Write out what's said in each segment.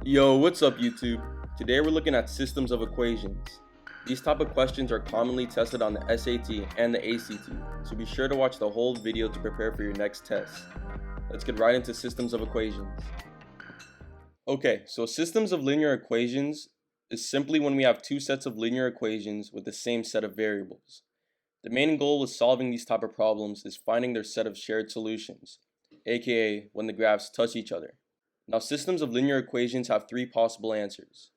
Yo, what's up YouTube? Today we're looking at systems of equations. These type of questions are commonly tested on the SAT and the ACT, so be sure to watch the whole video to prepare for your next test. Let's get right into systems of equations. Okay, so systems of linear equations is simply when we have two sets of linear equations with the same set of variables. The main goal with solving these type of problems is finding their set of shared solutions, aka when the graphs touch each other. Now, systems of linear equations have three possible answers.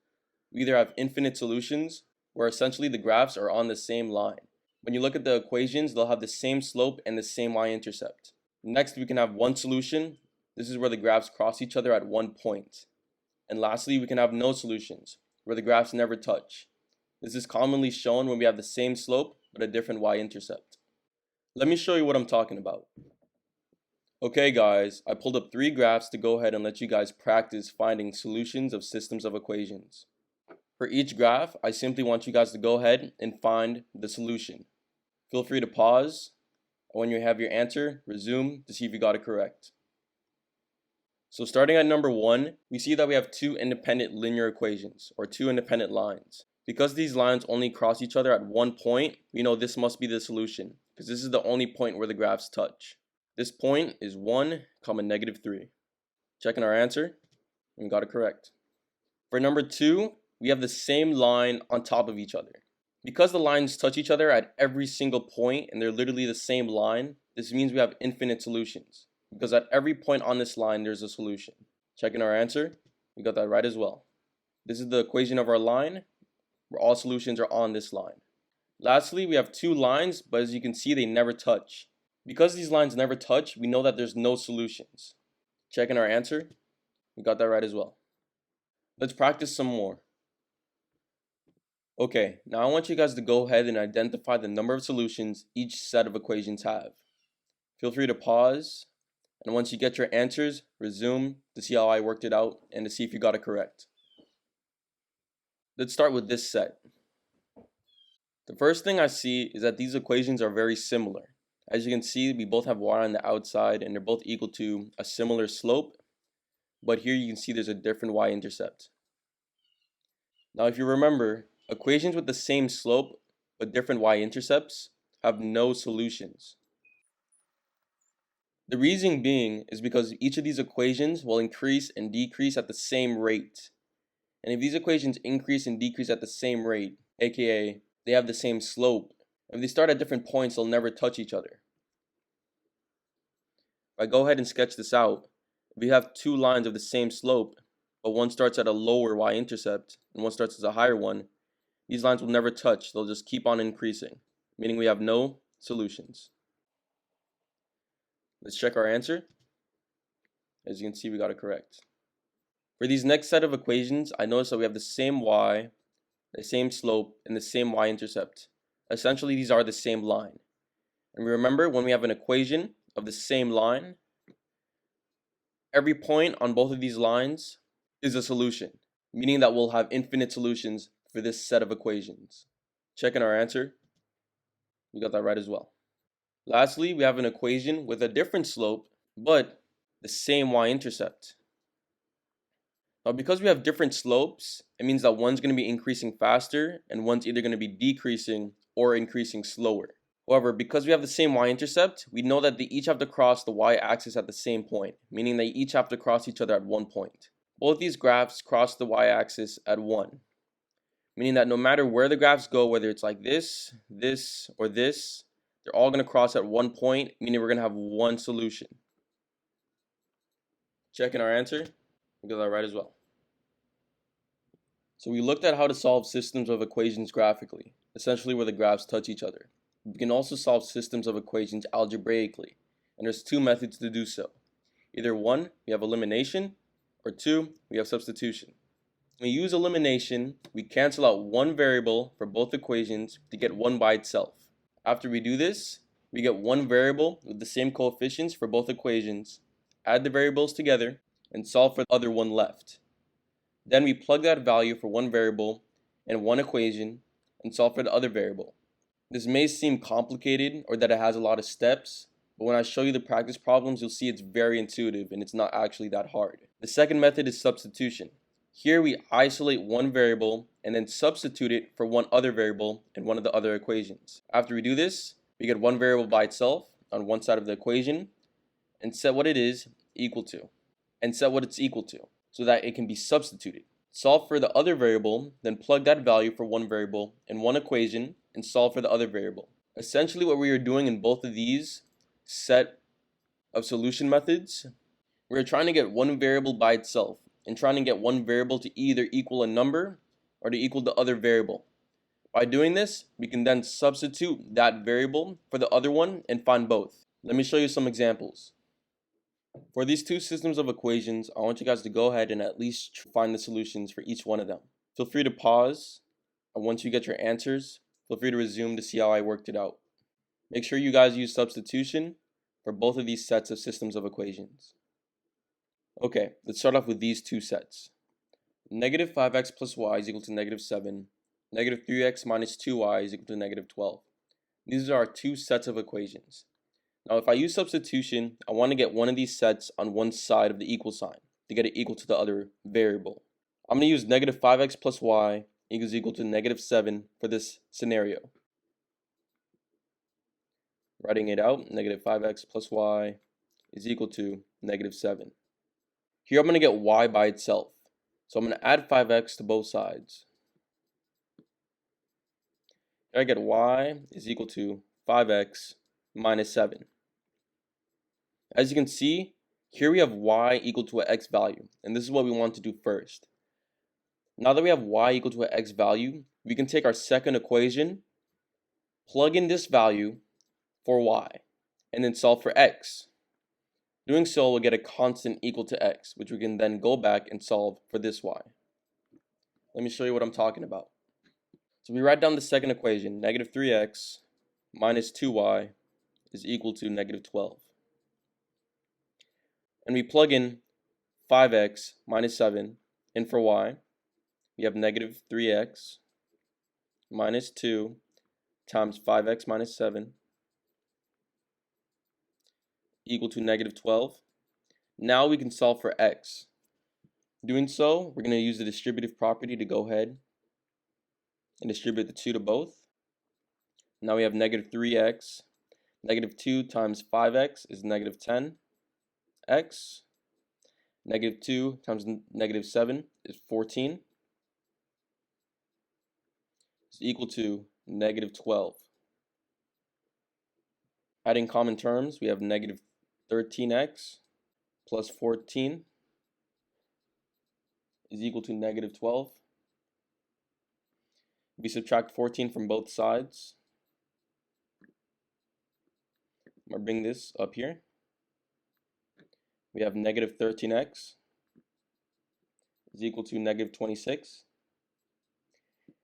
We either have infinite solutions, where essentially the graphs are on the same line. When you look at the equations, they'll have the same slope and the same y-intercept. Next, we can have one solution. This is where the graphs cross each other at one point. And lastly, we can have no solutions, where the graphs never touch. This is commonly shown when we have the same slope, but a different y-intercept. Let me show you what I'm talking about. Okay guys, I pulled up three graphs to go ahead and let you guys practice finding solutions of systems of equations. For each graph, I simply want you guys to go ahead and find the solution. Feel free to pause, and when you have your answer, resume to see if you got it correct. So starting at number 1, we see that we have two independent linear equations, or two independent lines. Because these lines only cross each other at one point, we know this must be the solution, because this is the only point where the graphs touch. This point is 1, -3. Checking our answer, and we got it correct. For number 2, we have the same line on top of each other. Because the lines touch each other at every single point, and they're literally the same line, this means we have infinite solutions. Because at every point on this line, there's a solution. Checking our answer, we got that right as well. This is the equation of our line, where all solutions are on this line. Lastly, we have two lines, but as you can see, they never touch. Because these lines never touch, we know that there's no solutions. Checking our answer, we got that right as well. Let's practice some more. Okay, now I want you guys to go ahead and identify the number of solutions each set of equations have. Feel free to pause, and once you get your answers, resume to see how I worked it out and to see if you got it correct. Let's start with this set. The first thing I see is that these equations are very similar. As you can see, we both have y on the outside and they're both equal to a similar slope, but here you can see there's a different y-intercept. Now if you remember, equations with the same slope but different y-intercepts have no solutions. The reason being is because each of these equations will increase and decrease at the same rate. And if these equations increase and decrease at the same rate, aka they have the same slope, if they start at different points, they'll never touch each other. If I go ahead and sketch this out, if we have two lines of the same slope, but one starts at a lower y-intercept and one starts as a higher one, these lines will never touch. They'll just keep on increasing, meaning we have no solutions. Let's check our answer. As you can see, we got it correct. For these next set of equations, I notice that we have the same y, the same slope, and the same y-intercept. Essentially, these are the same line. And remember, when we have an equation of the same line, every point on both of these lines is a solution, meaning that we'll have infinite solutions for this set of equations. Checking our answer, we got that right as well. Lastly, we have an equation with a different slope, but the same y-intercept. Now, because we have different slopes, it means that one's going to be increasing faster and one's either going to be decreasing or increasing slower. However, because we have the same y-intercept, we know that they each have to cross the y-axis at the same point, meaning they each have to cross each other at one point. Both these graphs cross the y-axis at 1, meaning that no matter where the graphs go, whether it's like this, this, or this, they're all going to cross at one point, meaning we're going to have one solution. Checking our answer, we got that right as well. So we looked at how to solve systems of equations graphically, essentially where the graphs touch each other. We can also solve systems of equations algebraically, and there's two methods to do so. Either 1, we have elimination, or 2, we have substitution. When we use elimination, we cancel out one variable for both equations to get one by itself. After we do this, we get one variable with the same coefficients for both equations, add the variables together, and solve for the other one left. Then we plug that value for one variable in one equation and solve for the other variable. This may seem complicated or that it has a lot of steps, but when I show you the practice problems, you'll see it's very intuitive and it's not actually that hard. The second method is substitution. Here we isolate one variable and then substitute it for one other variable in one of the other equations. After we do this, we get one variable by itself on one side of the equation and set what it is equal to, and set what it's equal to so that it can be substituted. Solve for the other variable, then plug that value for one variable in one equation and solve for the other variable. Essentially what we are doing in both of these set of solution methods, we're trying to get one variable by itself and trying to get one variable to either equal a number or to equal the other variable. By doing this, we can then substitute that variable for the other one and find both. Let me show you some examples. For these two systems of equations, I want you guys to go ahead and at least find the solutions for each one of them. Feel free to pause, and once you get your answers, feel free to resume to see how I worked it out. Make sure you guys use substitution for both of these sets of systems of equations. Okay, let's start off with these two sets. Negative 5x plus y is equal to negative 7. Negative 3x minus 2y is equal to negative 12. These are our two sets of equations. Now if I use substitution, I want to get one of these sets on one side of the equal sign to get it equal to the other variable. I'm going to use negative 5x plus y equals equal to negative 7 for this scenario. Writing it out, negative 5x plus y is equal to negative 7. Here I'm going to get y by itself. So I'm going to add 5x to both sides. Here I get y is equal to 5x minus 7. As you can see, here we have y equal to an x value, and this is what we want to do first. Now that we have y equal to an x value, we can take our second equation, plug in this value for y, and then solve for x. Doing so, we'll get a constant equal to x, which we can then go back and solve for this y. Let me show you what I'm talking about. So we write down the second equation, negative 3x minus 2y is equal to negative 12. And we plug in 5x minus 7 in for y. We have negative 3x minus 2 times 5x minus 7 equal to negative 12. Now we can solve for x. Doing so, we're going to use the distributive property to go ahead and distribute the 2 to both. Now we have negative 3x. Negative 2 times 5x is negative 10x. Negative 2 times negative 7 is 14. Is equal to negative 12. Adding common terms, we have negative 13x plus 14 is equal to negative 12. We subtract 14 from both sides. I'm going to bring this up here. We have negative 13x is equal to negative 26.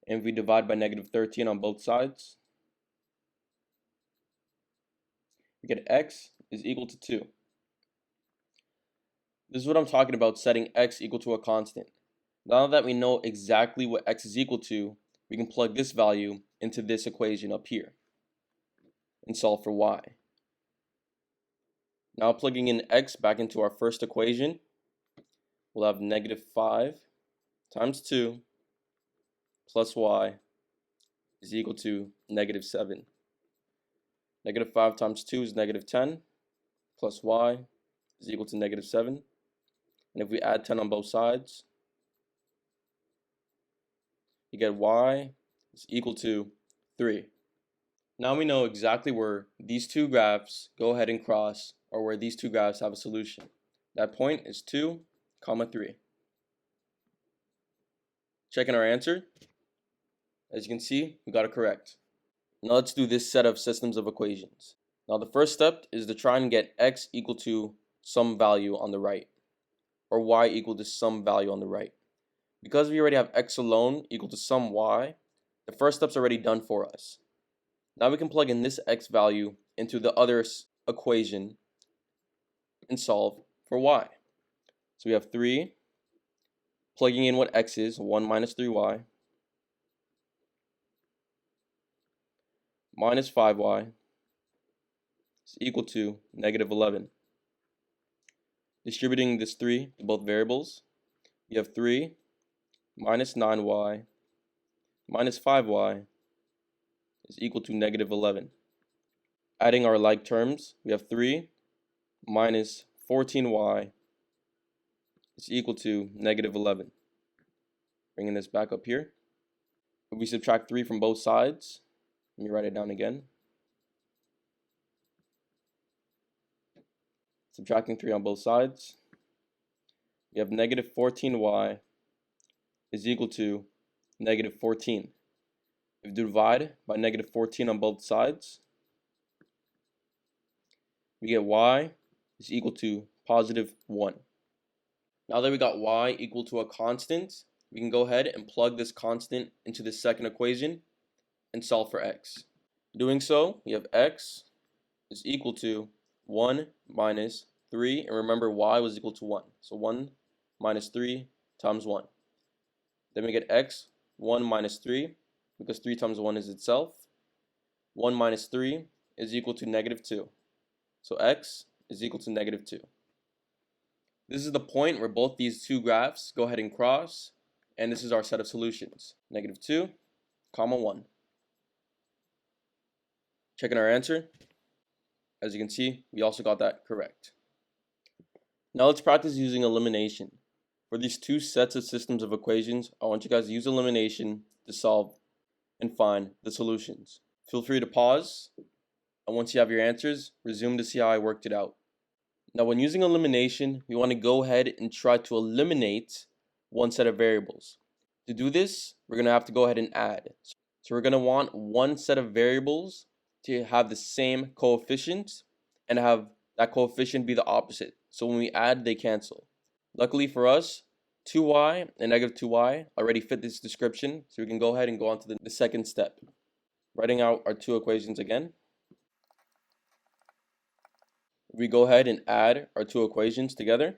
And we divide by negative 13 on both sides. We get x is equal to 2. This is what I'm talking about, setting x equal to a constant. Now that we know exactly what x is equal to, we can plug this value into this equation up here and solve for y. Now plugging in x back into our first equation, we'll have negative 5 times 2 plus y is equal to negative 7. Negative 5 times 2 is negative 10 plus y is equal to negative 7. And if we add 10 on both sides, you get y is equal to 3. Now we know exactly where these two graphs go ahead and cross, or where these two graphs have a solution. That point is 2, 3. Checking our answer. As you can see, we got it correct. Now let's do this set of systems of equations. Now the first step is to try and get x equal to some value on the right, or y equal to some value on the right. Because we already have x alone equal to some y, the first step's already done for us. Now we can plug in this x value into the other equation and solve for y. So we have 3, plugging in what x is, 1 minus 3y, minus 5y is equal to negative 11. Distributing this 3 to both variables, you have 3 minus 9y minus 5y is equal to negative 11. Adding our like terms, we have 3 minus 14y is equal to negative 11. Bringing this back up here. If we subtract 3 from both sides, let me write it down again. Subtracting 3 on both sides, we have negative 14y is equal to negative 14. If we divide by negative 14 on both sides, we get y is equal to positive 1. Now that we got y equal to a constant, we can go ahead and plug this constant into the second equation and solve for x. Doing so, we have x is equal to 1 minus 3, and remember y was equal to 1. So 1 minus 3 times 1. Then we get x, 1 minus 3, because 3 times 1 is itself. 1 minus 3 is equal to negative 2. So x is equal to negative 2. This is the point where both these two graphs go ahead and cross, and this is our set of solutions. Negative 2, comma 1. Checking our answer. As you can see, we also got that correct. Now let's practice using elimination. For these two sets of systems of equations, I want you guys to use elimination to solve and find the solutions. Feel free to pause, and once you have your answers, resume to see how I worked it out. Now when using elimination, we want to go ahead and try to eliminate one set of variables. To do this, we're going to have to go ahead and add. So we're going to want one set of variables to have the same coefficient and have that coefficient be the opposite. So when we add, they cancel. Luckily for us, 2y and negative 2y already fit this description, so we can go ahead and go on to the second step. Writing out our two equations again. We go ahead and add our two equations together.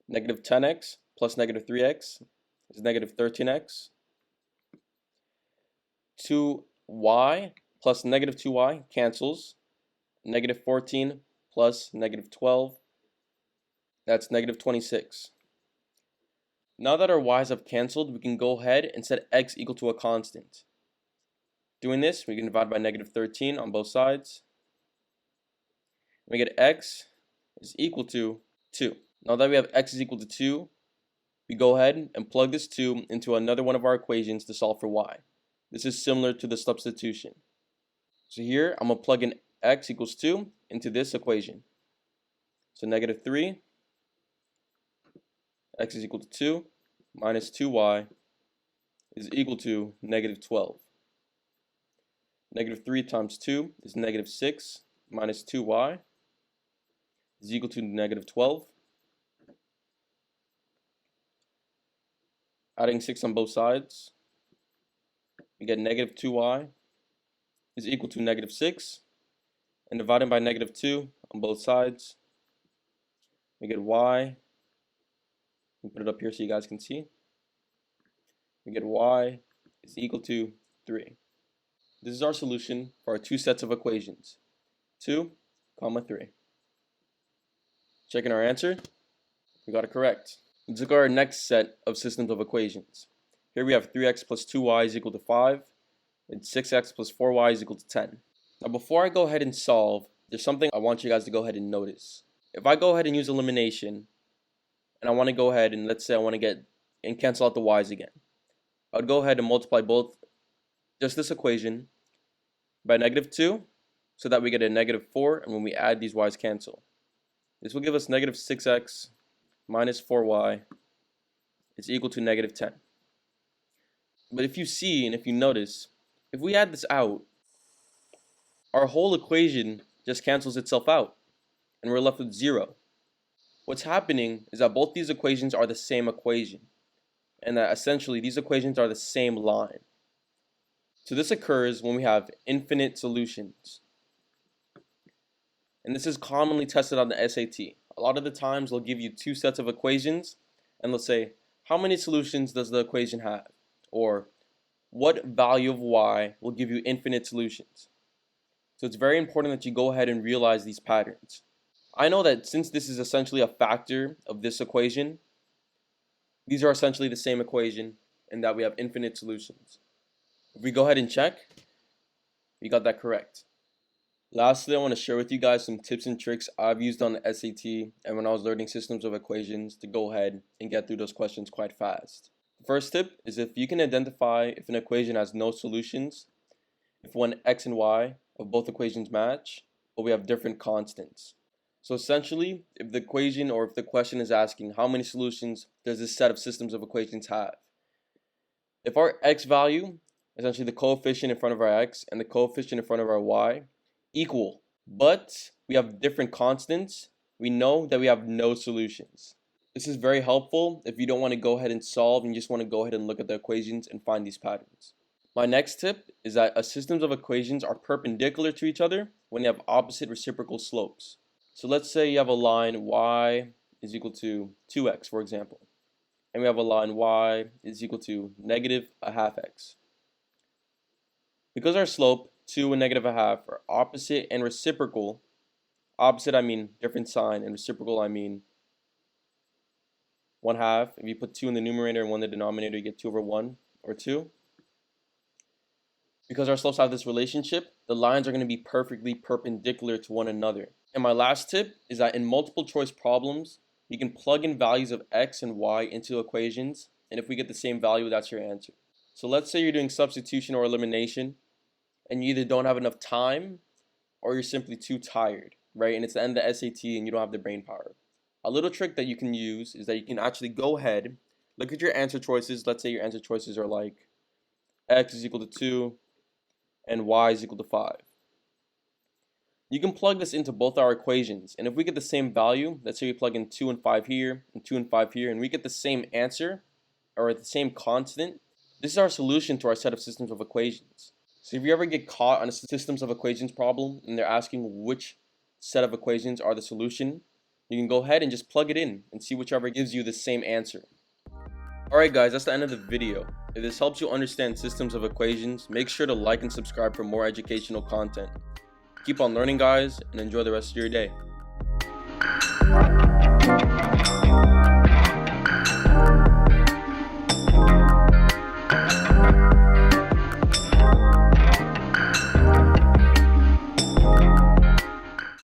Negative 10x plus negative 3x is negative 13x. 2y plus negative 2y cancels. Negative 14 plus negative 12, that's negative 26. Now that our y's have canceled, we can go ahead and set x equal to a constant. Doing this, we can divide by negative 13 on both sides. We get x is equal to 2. Now that we have x is equal to 2, we go ahead and plug this 2 into another one of our equations to solve for y. This is similar to the substitution. So here, I'm going to plug in x equals 2 into this equation. So negative 3, x is equal to 2, minus 2y is equal to negative 12. Negative 3 times 2 is negative 6, minus 2y is equal to negative 12. Adding 6 on both sides, we get negative 2y is equal to negative 6. And dividing by negative 2 on both sides, we get y. We put it up here so you guys can see. We get y is equal to 3. This is our solution for our two sets of equations, 2, 3. Checking our answer, we got it correct. Let's look at our next set of systems of equations. Here we have 3x plus 2y is equal to 5, and 6x plus 4y is equal to 10. Now before I go ahead and solve, there's something I want you guys to go ahead and notice. If I go ahead and use elimination, and I want to go ahead and let's say I want to get and cancel out the y's again, I would go ahead and multiply both just this equation by negative 2 so that we get a negative 4, and when we add, these y's cancel. This will give us negative 6x minus 4y is equal to negative 10. But if you see and if you notice, if we add this out, our whole equation just cancels itself out, and we're left with 0. What's happening is that both these equations are the same equation, and that essentially these equations are the same line. So this occurs when we have infinite solutions. And this is commonly tested on the SAT. A lot of the times they'll give you two sets of equations, and they'll say, how many solutions does the equation have? Or what value of y will give you infinite solutions? So it's very important that you go ahead and realize these patterns. I know that since this is essentially a factor of this equation, these are essentially the same equation, and that we have infinite solutions. If we go ahead and check, we got that correct. Lastly, I want to share with you guys some tips and tricks I've used on the SAT and when I was learning systems of equations to go ahead and get through those questions quite fast. The first tip is if you can identify if an equation has no solutions, if when x and y of both equations match, but we have different constants. So essentially, if the equation or if the question is asking how many solutions does this set of systems of equations have? If our x value, essentially the coefficient in front of our x and the coefficient in front of our y, equal, but we have different constants, we know that we have no solutions. This is very helpful if you don't want to go ahead and solve and you just want to go ahead and look at the equations and find these patterns. My next tip is that systems of equations are perpendicular to each other when they have opposite reciprocal slopes. So let's say you have a line y is equal to 2x, for example, and we have a line y is equal to negative a half x. Because our slope 2 and negative a half are opposite and reciprocal, opposite I mean different sign, and reciprocal I mean 1/2. If you put 2 in the numerator and 1 in the denominator, you get 2 over 1 or 2. Because our slopes have this relationship, the lines are going to be perfectly perpendicular to one another. And my last tip is that in multiple choice problems, you can plug in values of x and y into equations, and if we get the same value, that's your answer. So let's say you're doing substitution or elimination, and you either don't have enough time or you're simply too tired, right? And it's the end of the SAT and you don't have the brain power. A little trick that you can use is that you can actually go ahead, look at your answer choices. Let's say your answer choices are like x is equal to 2 and y is equal to 5. You can plug this into both our equations, and if we get the same value, let's say we plug in 2 and 5 here and 2 and 5 here, and we get the same answer or the same constant, this is our solution to our set of systems of equations. So if you ever get caught on a systems of equations problem and they're asking which set of equations are the solution, you can go ahead and just plug it in and see whichever gives you the same answer. Alright guys, that's the end of the video. If this helps you understand systems of equations, make sure to like and subscribe for more educational content. Keep on learning guys, and enjoy the rest of your day.